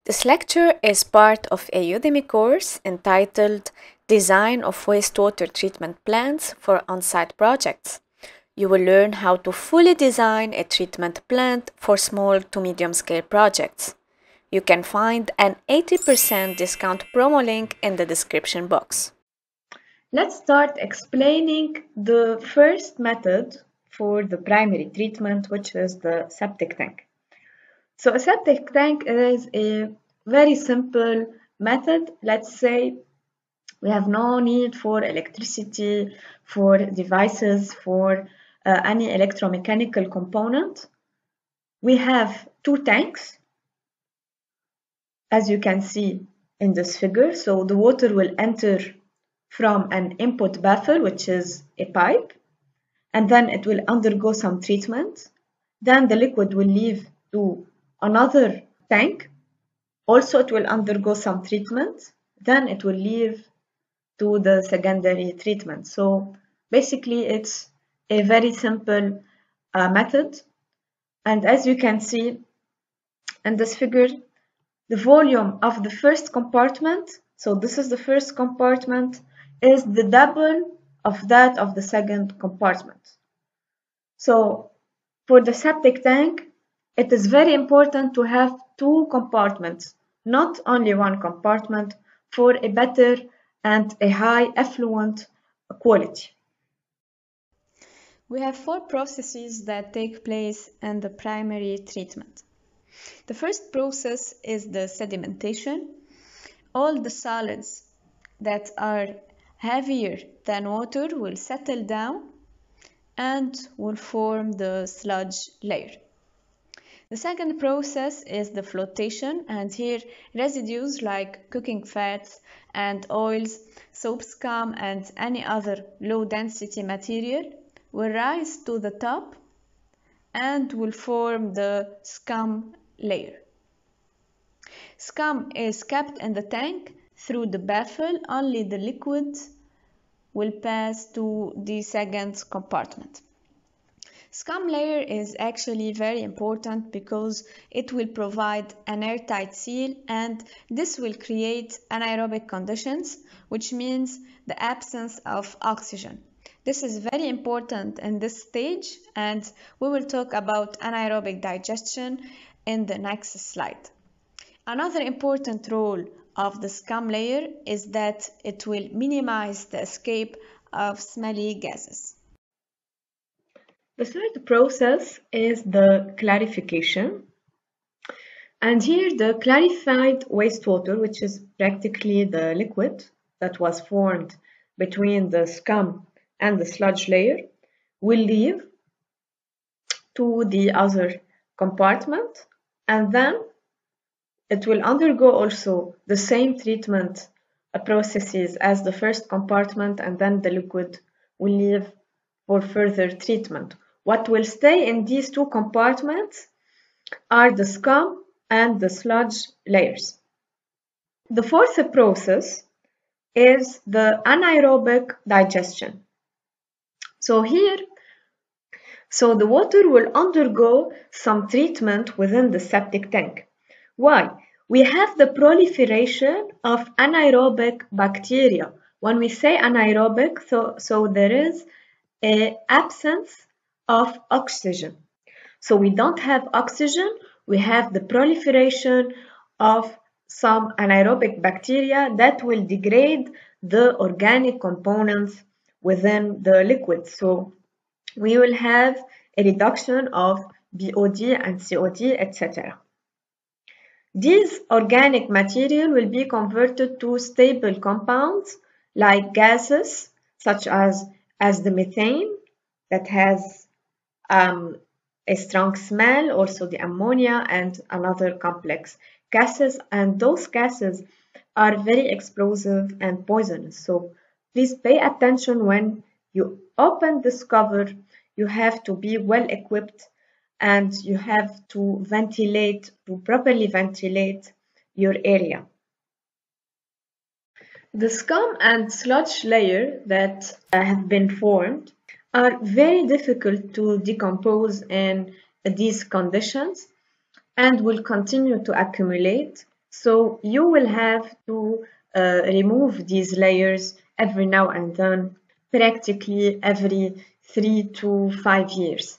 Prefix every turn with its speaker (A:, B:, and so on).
A: This lecture is part of a Udemy course entitled Design of Wastewater Treatment Plants for On-Site Projects. You will learn how to fully design a treatment plant for small to medium-scale projects. You can find an 80% discount promo link in the description box.
B: Let's start explaining the first method for the primary treatment, which is the septic tank. So a septic tank is a very simple method. Let's say we have no need for electricity, for devices, for any electromechanical component. We have two tanks, as you can see in this figure. So the water will enter from an input baffle, which is a pipe, and then it will undergo some treatment. Then the liquid will leave to another tank. Also, it will undergo some treatment. Then it will leave to the secondary treatment. So basically, it's a very simple method. And as you can see in this figure, the volume of the first compartment, so this is the first compartment, is the double of that of the second compartment. So for the septic tank, it is very important to have two compartments, not only one compartment, for a better and a high effluent quality.
A: We have four processes that take place in the primary treatment. The first process is the sedimentation. All the solids that are heavier than water will settle down and will form the sludge layer. The second process is the flotation, and here residues like cooking fats and oils, soap scum, and any other low density material will rise to the top and will form the scum layer. Scum is kept in the tank through the baffle. Only the liquid will pass to the second compartment. Scum layer is actually very important because it will provide an airtight seal, and this will create anaerobic conditions, which means the absence of oxygen. This is very important in this stage, and we will talk about anaerobic digestion in the next slide. Another important role of the scum layer is that it will minimize the escape of smelly gases.
B: The third process is the clarification. And here the clarified wastewater, which is practically the liquid that was formed between the scum and the sludge layer, will leave to the other compartment, and then it will undergo also the same treatment processes as the first compartment, and then the liquid will leave for further treatment. What will stay in these two compartments are the scum and the sludge layers. The fourth process is the anaerobic digestion. So the water will undergo some treatment within the septic tank. Why? We have the proliferation of anaerobic bacteria. When we say anaerobic, so there is an absence of oxygen. So we don't have oxygen, we have the proliferation of some anaerobic bacteria that will degrade the organic components within the liquid. So we will have a reduction of BOD and COD, etc. These organic material will be converted to stable compounds like gases, such as the methane that has a strong smell, also the ammonia and another complex gases, and those gases are very explosive and poisonous. So please pay attention when you open this cover. You have to be well equipped and you have to properly ventilate your area. The scum and sludge layer that have been formed are very difficult to decompose in these conditions and will continue to accumulate So you will have to remove these layers every now and then, practically every 3 to 5 years.